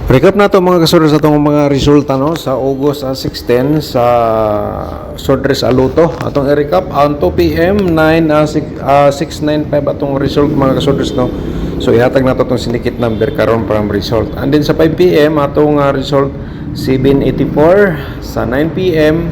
Recap na to mga kasodres sa itong mga resulta no sa August 16 sa Sodres Aluto. Atong i-recap ang 2 PM 695 atong result mga kasodres no. So ihatag na to itong syndicate number karon from result. And then sa 5 PM atong result 784 sa 9 PM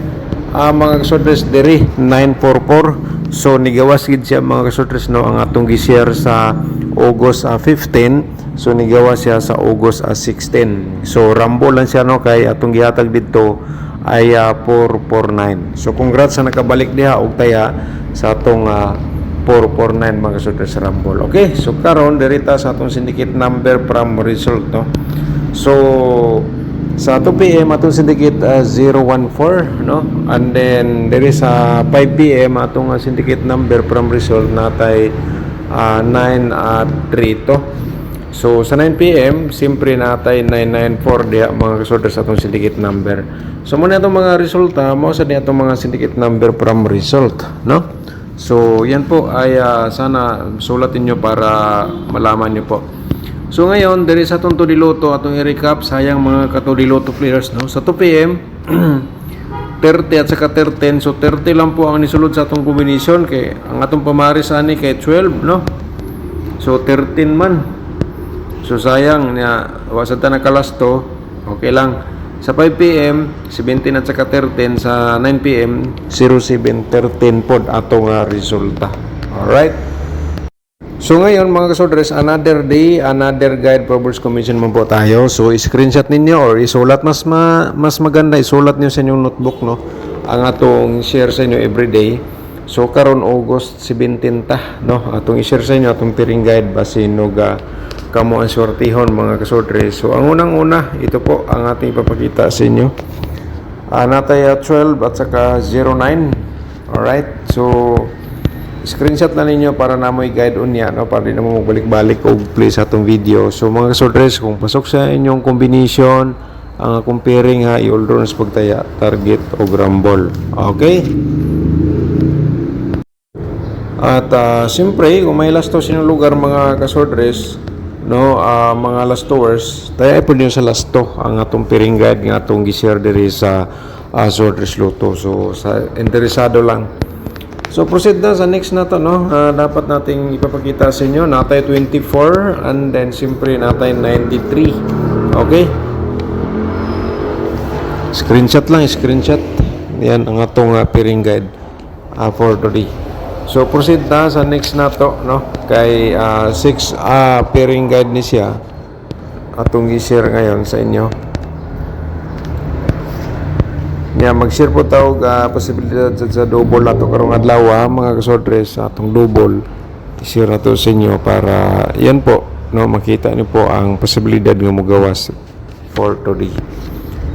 mga kasodres diri 944. So nigawas gid siya mga kasodres no ang atong gi-share sa August 15. So nigawa siya sa August 16. So rambo lang siya no kay atong gihatag didto ay 449. So congrats sa nakabalik diha og taya sa atong 449 mga kasudres sa Rambol. Okay, so karon dirita sa atong syndicate number from result no. So sa 2 PM atong syndicate 014 no. And then diri sa 5 PM atong syndicate number from result natay 932 to. So sa 9 PM, siyempre natay 994 diha mga kasodres sa atong syndicate number. So muna itong mga resulta, mo sa niya itong mga syndicate number from result, no? So yan po ay sana sulatin nyo para malaman nyo po. So ngayon, diri sa itong Todiloto, atong i-recap, sayang mga ka-Todiloto players, no? Sa 2 PM, 30 at saka 13, so 30 lang po ang nisulod sa atong combination, kay ang atong pamaris ani kay 12, no? So 13 man. So sayang niya wasad ta nakalasto. Okay lang. Sa 5 PM 17 at saka 13, sa 9 PM 0713 pod atong resulta. Alright. So ngayon mga kasodres, another day, another guide Proverbs Commission man po tayo. So screenshot ninyo or isulat mas maganda isulat niyo sa inyong notebook no ang atong share sa inyo everyday. So karon August 17 ta no atong i-share sa inyo atong peering guide base ga kamo ang sortihon mga kasodre. So ang unang-una ito po ang ating ipapakita sa inyo. Natay 12 at saka 09. Alright, so screenshot na ninyo para namoy guide unya no para di na mo magbalik-balik og play sa atong video. So mga kasodre, kung pasok sa inyong combination ang comparing ha i-all runs pagtaya target o rumble. Okay. At siyempre kung may last to sa inyong lugar mga kasodres no mga last tours tayo po niyo sa last to ang atong peering guide nga atong gi-share diri sa Sodres Luto. So sa interesado lang, so proceed na sa next na to no. Dapat nating ipapakita sa inyo natay 24 and then siyempre natay 93. Okay, screenshot lang, screenshot yan ang atong peering guide for today. So proceed na sa next na to no kay 6 pairing guide ni siya atong i-share ngayon sa inyo. Nya mag-share po taog posibilidad sa double nato karong adlaw mga kasodres atong double i-share nato sa inyo para yan po no makita niyo po ang posibilidad nga mogawas for today.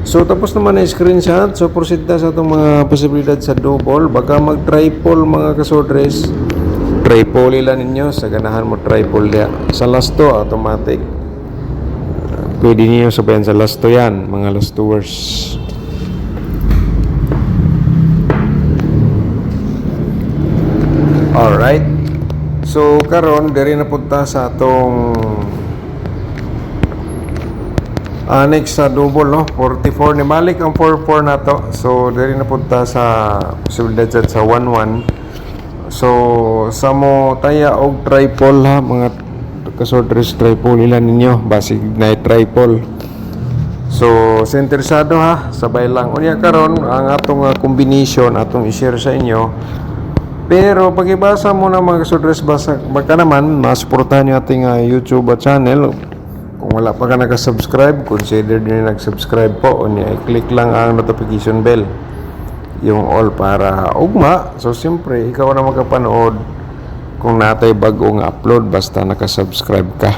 So tapos naman na screenshot. So proceed na sa itong mga posibilidad sa double. Baka mag-triple mga kasodres. Triple ilan ninyo. Sa ganahan mo triple niya. Sa last to automatic. Pwede niyo sabayan sa last to yan. Mga last tours. Alright. So karon diri na punta sa atong next sa double no 44 ni balik ang 44 na to. So diri na punta sa posibilidad sa 11. So sa mo taya og triple ha mga kasodres, triple ilan ninyo basig na triple. So sa interesado ha sabay lang unya karon ang atong combination atong i-share sa inyo. Pero pagibasa mo na mga kasodres, baka naman masuportahan nyo ating YouTube channel. Kung wala pa ka naka-subscribe, consider nyo nag-subscribe po. O niya, i-click lang ang notification bell. Yung all para ugma. So, siyempre, ikaw na magkapanood kung natay bagong upload basta naka-subscribe ka.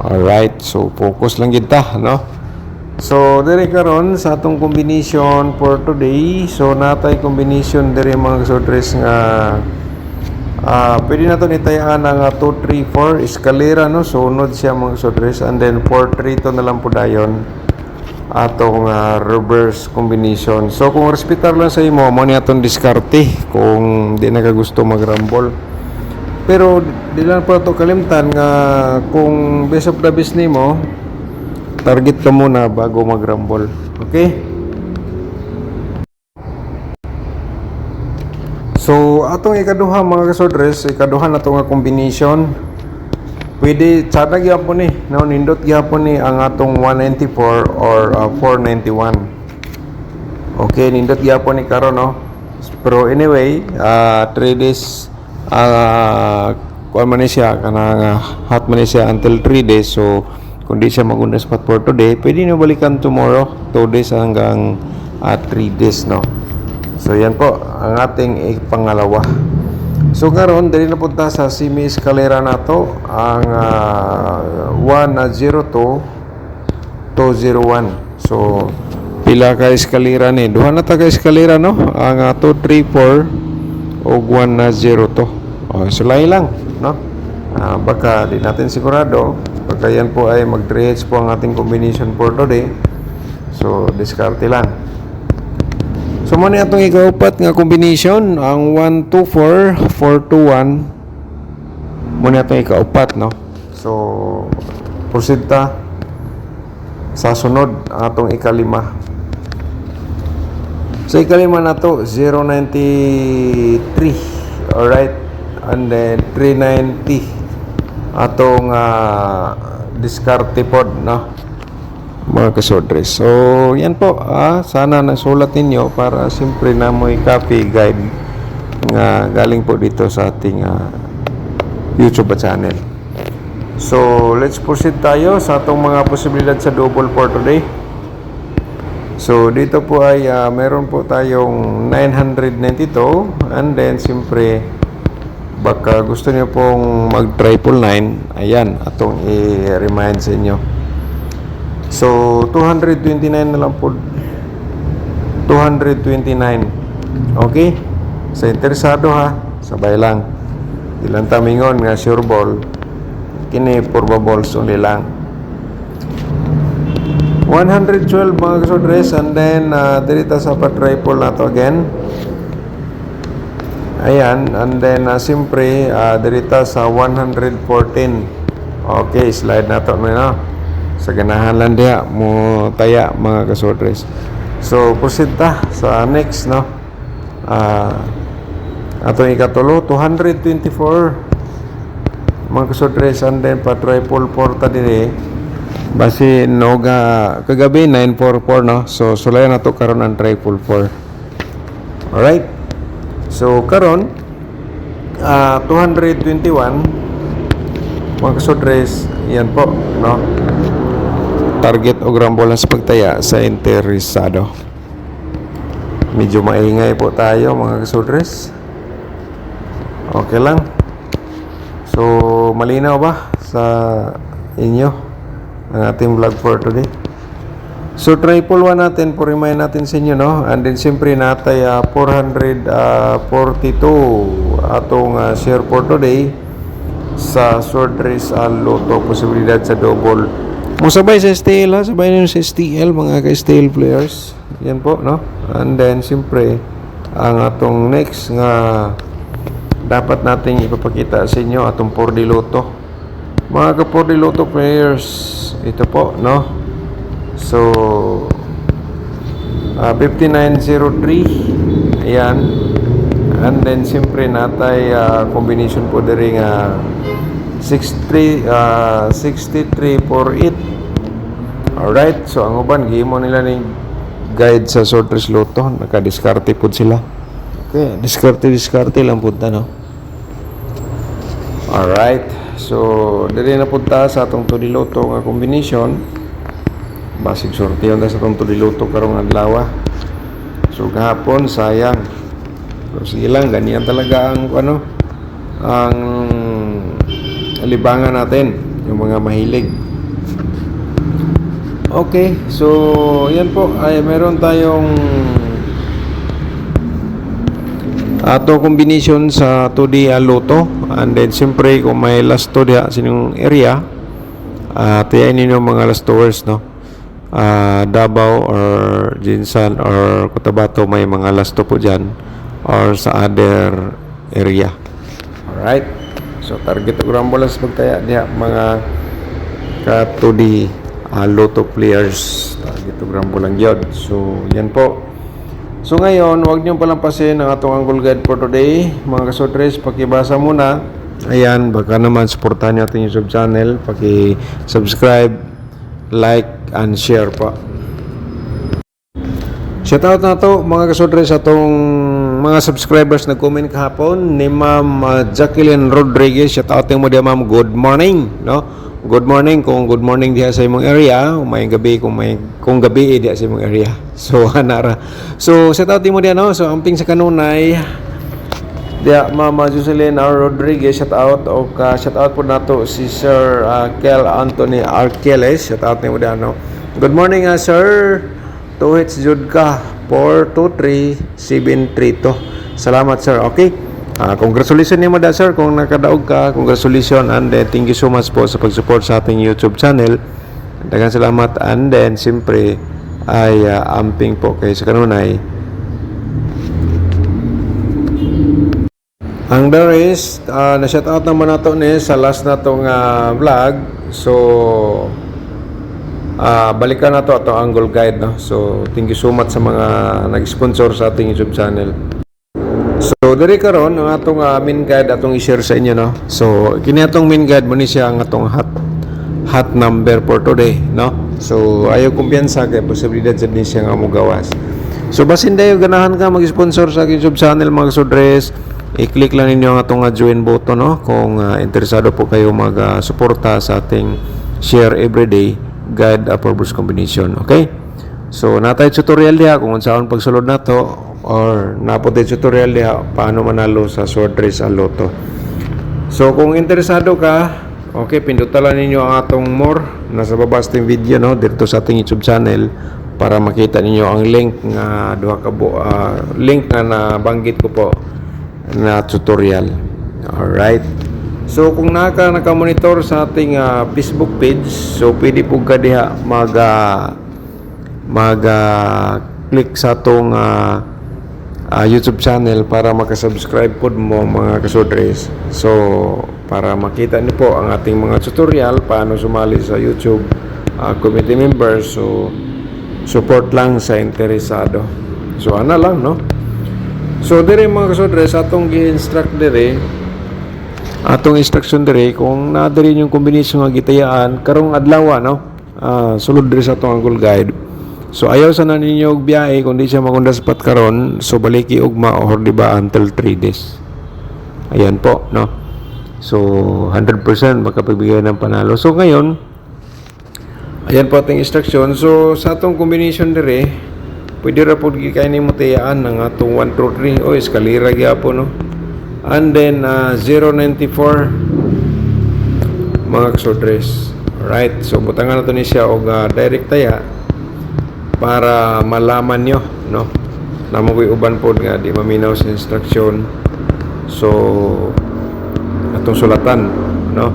Alright, so focus lang kita, no? So, diri karon sa atong combination for today. So, natay combination diri mga kasodres nga pwede na ito nitayaan ng 2, 3, 4 eskalera no, sunod siya mga kasodres, and then 4, 3 to na lang po dayon atong reverse combination. So kung respetar lang sa imo mo ni atong diskarte kung di na ka gusto mag-rumble. Pero di lang po ito kalimtan nga kung best of the best nimo target ka muna bago mag-rumble. Okay? So, atong ikaduha mga kasodres, ikaduha na ito nga combination. Pwede, tsada gyapon ni, no, nindot gyapon ni ang atong 194 or 491. Okay, nindot gyapon ni karon, no. Pero anyway, 3 days, kuan man ni siya, kanang hot man ni siya until 3 days. So, kung di siya magunda spot for today, pwede nyo balikan tomorrow, 2 days hanggang 3 days, no. So, yan po, ang ating pangalawa. So karon dili na punta sa semi escalera nato ang 102 201. So pila ka eskalera ni? Duha na ta ka eskalera, no? Ang 2 3 4 ug 102. Oh, sulay lang, no? Baka di natin sigurado. Baka yan po ay mag-3H po ang ating combination for today. So diskarte lang. So mo na itong ikaupat nga combination, ang 124 421 mo na itong ikaupat, no. So proceed ta sa sunod atong ikalima. So ikalima na to 093, alright, and then 390 atong diskarte pod, no, mga kasodres. So yan po, sana nasulat ninyo para siyempre na mo i-copy guide nga galing po dito sa ating YouTube channel. So let's proceed tayo sa atong mga posibilidad sa double for today. So dito po ay meron po tayong 992, and then siyempre baka gusto niyo pong mag 999, ayan atong i-remind sa inyo. So 229 na lang po, 229. Okay, sa interesado ha, sabay lang, ilang tamingon nga sure ball, kini purba balls only lang. 112 mga kasodres, and then dirita sa pa-triple na to again. Ayan, and then siyempre dirita sa 114. Okay, slide na to na, sa ganahan lang diha mo taya mga kasodres. So proceed ta sa next, no. Atong ikatulo 224 mga kasodres, and then pa triple porta dire basi noga kagabi 944, no. So sulay na to karon ang triple 4. Alright, so karon 221 mga kasodres, yan po, no. Target o grambolas pagtaya sa interesado. Medyo maingay po tayo mga kasodres. Okay lang. So malinaw ba sa inyo ang ating vlog for today? So triple 1 natin, po remind natin sa inyo, no. And then siyempre natay 442 atong share for today sa short race loto posibilidad sa double. Musabay sa STL ha, sabay nyo sa STL mga ka-STL players. Yan po, no. And then siyempre ang atong next nga dapat nating ipapakita sa inyo atong 4D Lotto. Mga ka 4D Lotto players, ito po, no. So 5903, ayan. And then siyempre natay combination po diri nga 6348. Alright, so ang uban gihimo nila ni guide sa short race lotto, naka-diskarte pud sila. Okay, diskarte lang pud ta, no. Alright, so dili na pud ta sa atong 2D Lotto nga combination. Basig sorteon ta sa atong 2D Lotto karong adlaw. So gahapon sayang. Pero sige lang, ganyan talaga ang ang libangan natin, yung mga mahilig. Okay, so yan po ay meron tayong ato combination sa 2D Lotto, and then siyempre kung may last to diha sa inyong area, tiyain ninyo mga last tours, no. Davao or Jinsan or Cotabato may mga last to po dyan, or sa other area. Alright, so target o grambolas magtaya diha mga ka 2D lotto players. Dito grambo lang yun. So yan po. So ngayon, huwag niyo palampasin ang atong Angle Guide for today. Mga kasodres, pakibasa muna. Ayan, baka naman supportahan niyo ating YouTube channel. Paki-subscribe, like, and share pa. Shoutout na to mga kasodres sa atong mga subscribers na comment kahapon ni Ma'am Jacqueline Rodriguez. Shoutout mo dia ma'am, good morning, no? Good morning kung good morning diha sa imong area, may gabi kung gabi diha sa imong area. So anara. So shoutout mo dia no. So amping sa kanunay diha Ma'am Jocelyn R. Rodriguez, shoutout o shoutout po nato si Sir Kel Anthony Arqueles. Shoutout nimo dia no. Good morning sir. Tuhits jud ka 423-732. Salamat sir. Okay. Congratulations nimo da sir kung nakadaog ka. Congratulations and then thank you so much po sa pag-support sa ating YouTube channel. Daghang salamat and then siyempre ay amping po kay sa kanunay. Ang there is na shout out naman nato ni sa last natong vlog. So balikan nato atong Angle Guide no. So thank you so much sa mga nag-sponsor sa ating YouTube channel. So diri karon ang atong main guide atong i-share sa inyo no. So kini atong main guide mo ni siya ang atong hot number for today no. So ayo kumpiyansa kay posibilidad sa ni siya nga mogawas. So basin dayo ganahan ka mag-sponsor sa YouTube channel mga kasodres, i-click lang ninyo ang atong join button no kung interesado po kayo mag-suporta sa ating share everyday guide for Bruce combination. Okay? So natay tutorial diha kung unsaon pagsulod nato or napote tutorial diha paano manalo sa sword race ang lotto. So kung interesado ka, okay, pindutan lang ninyo ang atong more nasa baba sa video no dito sa ating YouTube channel para makita ninyo ang link nga link nga nabanggit ko po na tutorial. Alright. So kung naka-monitor sa ating Facebook page, so pwede po ka diha click sa atong YouTube channel para makasubscribe po mo mga kasodres. So para makita niyo po ang ating mga tutorial paano sumali sa YouTube community members. So support lang sa interesado. So ana lang no. So dire mga kasodres atong gi-instruct dire atong instruction dire kung na dire yung combination nga gitayaan karong adlaw no. Sulod dire sa atong Angle Guide. So ayaw sana ninyo og biyahe kung di siya magundas pat karon, so baliki ugma or di ba until 3 days. Ayan po no. So 100% makapagbigay ng panalo. So ngayon ayan po ating instruction. So sa atong combination dire pwede ra pud kay nimo tayaan ng atong 1 2 3 o eskalera gyapon no. And then 094 mga kasodres. Alright, so butangan nato ni siya og direct taya para malaman nyo no namo koy uban pod nga di maminaw sa instruction. So atong sulatan no.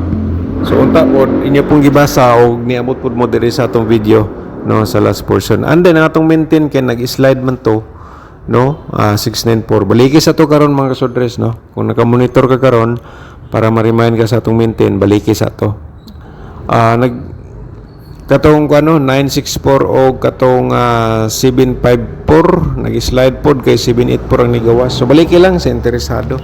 So unta pod inyo pong gibasa og niabot pod mo diri sa atong video no sa last portion. And then ang atong maintain kay nag-slide man to no 694 baliki sa to karon mga kasodres no. Kung naka-monitor ka karon para ma-remind ka sa atong maintain baliki sa to katong 964 o katong 754 nag-slide pod kay 784 ang nigawas. So baliki lang sa interesado.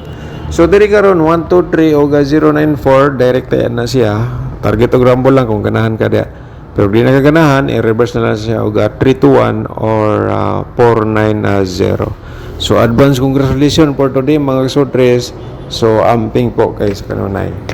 So diri karon 123 o 094 direct yan na siya. Target og rumble lang kung ganahan ka dia. Pero di na kaganahan, i-reverse na lang siya og 321 or 490. So advance congratulations for today mga kasodres. So amping po kay sa kanunay.